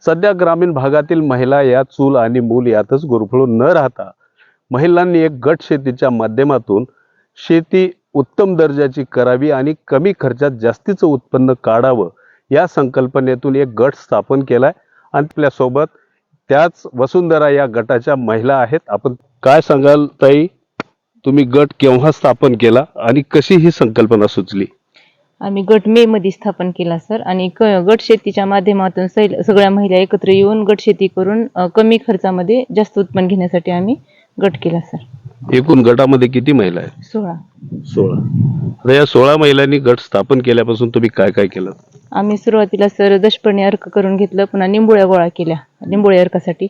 सध्या ग्रामीण भागातील महिला या चूल आणि मूल यातच गुरफळून न राहता महिलांनी एक गट शेतीच्या माध्यमातून शेती उत्तम दर्जाची करावी आणि कमी खर्चात जास्तीचं उत्पन्न काढावं या संकल्पनेतून एक गट स्थापन केलाय आणि आपल्या सोबत त्याच वसुंधरा या गटाच्या महिला आहेत. आपण काय सांगाल ताई, तुम्ही गट केव्हा स्थापन केला आणि कशी ही संकल्पना सुचली? आम्ही गट मे मध्ये स्थापन केला सर, आणि गट शेतीच्या माध्यमातून सगळ्या महिला एकत्र येऊन गट शेती करून कमी खर्चामध्ये जास्त उत्पन्न घेण्यासाठी आम्ही गट केला सर. एकूण गटामध्ये किती महिला आहेत? 16. आता या 16 महिलांनी गट स्थापन केल्यापासून तुम्ही काय काय केलं? आम्ही सुरुवातीला सर दशपर्णी अर्क करून घेतलं, पुन्हा निंबोळ्या गोळा केल्या निंबोळी अर्कासाठी,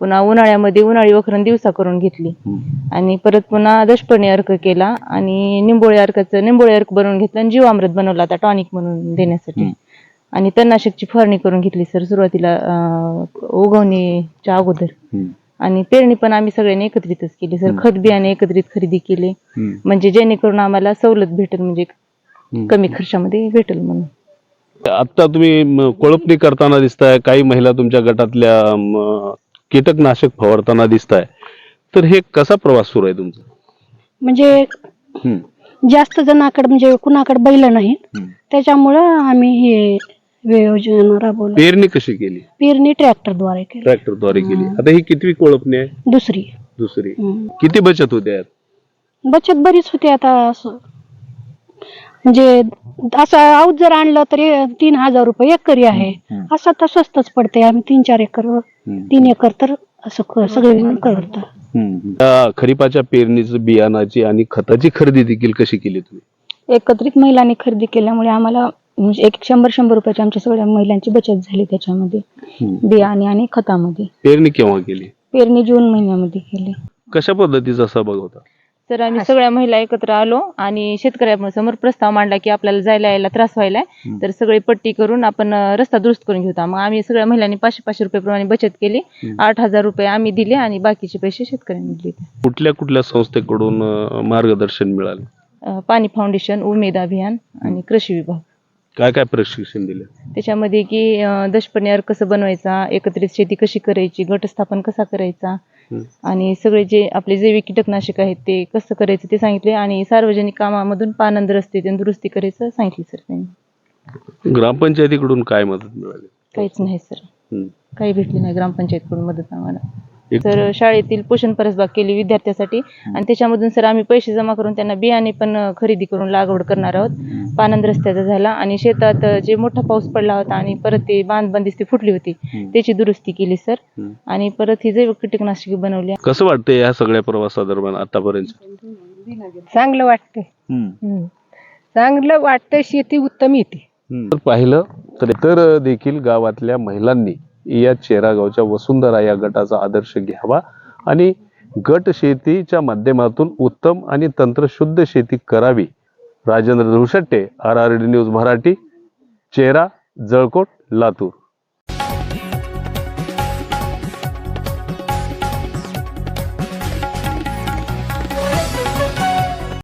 पुन्हा उन्हाळ्यामध्ये उन्हाळी वखरण दिवसा करून घेतली आणि परत पुन्हा दशपर्णी अर्क केला आणि निंबोळी अर्क बनवून घेतलं आणि जीवामृत बनवला आता टॉनिक म्हणून देण्यासाठी. आणि तणनाशकची फवारणी करून घेतली सर सुरुवातीला उगवणीच्या अगोदर. आणि पेरणी पण आम्ही सगळ्यांनी एकत्रितच केली सर. खत बियाणे एकत्रित खरेदी केले म्हणजे जेणेकरून आम्हाला सवलत भेटेल, म्हणजे कमी खर्चामध्ये भेटेल म्हणून. आता तुम्ही कोळपणी करताना दिसताय, काही महिला तुमच्या गटातल्या कीटकनाशक फवारताना दिसताय, तर हे कसा प्रवास सुरू आहे तुमचा? म्हणजे जास्त जणांकडे म्हणजे कुणाकडे बैल नाहीत, त्याच्यामुळं आम्ही हे योजना राबवली. पेरणी कशी केली? पेरणी ट्रॅक्टरद्वारे केली. आता ही कितवी कोळपणी आहे? दुसरी. किती बचत होते यात? बचत बरीच होते. आता असं म्हणजे असं आऊत जर आणलं तरी 3000 रुपये एकरी आहे. असं तर स्वस्तच पडते. आम्ही 3-4 एकर 3 एकर तर असं सगळे करतो. खरीपाच्या पेरणीचं बियाणाची आणि खताची खरेदी देखील कशी केली तुम्ही? एकत्रित महिलांनी खरेदी केल्यामुळे आम्हाला म्हणजे 100 रुपयाची आमच्या सगळ्या महिलांची बचत झाली त्याच्यामध्ये, बियाणे आणि खतामध्ये. पेरणी केव्हा केली? पेरणी जून महिन्यामध्ये केली. कशा पद्धतीचा सहभाग होता? तर आम्ही सगळ्या महिला एकत्र आलो आणि शेतकऱ्यासमोर प्रस्ताव मांडला की आपल्याला जायला यायला त्रास व्हायलाय, तर सगळी पट्टी करून आपण रस्ता दुरुस्त करून घेऊ. मग आम्ही सगळ्या महिलांनी 500 रुपये प्रमाणे बचत केली. 8000 रुपये आम्ही दिले आणि बाकीचे पैसे शेतकऱ्यांनी दिले. कुठल्या संस्थेकडून मार्गदर्शन मिळाले? पाणी फाउंडेशन, उमेद अभियान आणि कृषी विभाग. काय काय प्रशिक्षण दिले त्याच्यामध्ये? की दशपर्णी अर्क कसं बनवायचा, एकत्रित शेती कशी करायची, गट स्थापन कसा करायचा आणि सगळे जे आपले जैविक कीटकनाशक आहेत ते कसं करायचं ते सांगितले. आणि सार्वजनिक कामामधून पानंद रस्ते ते दुरुस्ती करायचं सांगितले सर त्यांनी. ग्रामपंचायतीकडून काय मदत मिळाली? काहीच नाही सर, काही भेटली नाही ग्रामपंचायतकडून मदत आम्हाला. तर शाळेतील पोषण परसबाग केली विद्यार्थ्यासाठी आणि त्याच्यामधून सर आम्ही पैसे जमा करून त्यांना बियाणे पण खरेदी करून लागवड करणार आहोत. पानंद रस्त्याचा झाला आणि शेतात जे मोठा पाऊस पडला होता आणि परत ते बंदिस्ती फुटली होती त्याची दुरुस्ती केली सर. आणि परत ही जैविक कीटकनाशके बनवली. कसं वाटतंय या सगळ्या प्रवासादरम्यान आतापर्यंत? चांगलं वाटतंय. शेती उत्तम येते. पाहिलं तर देखील गावातल्या महिलांनी या चेरागावच्या वसुंधरा या गटाचा आदर्श घ्यावा आणि गट शेतीच्या माध्यमातून उत्तम आणि तंत्रशुद्ध शेती करावी. राजेंद्र धुळशेट्टे, RRD न्यूज मराठी, चेरा, जळकोट, लातूर.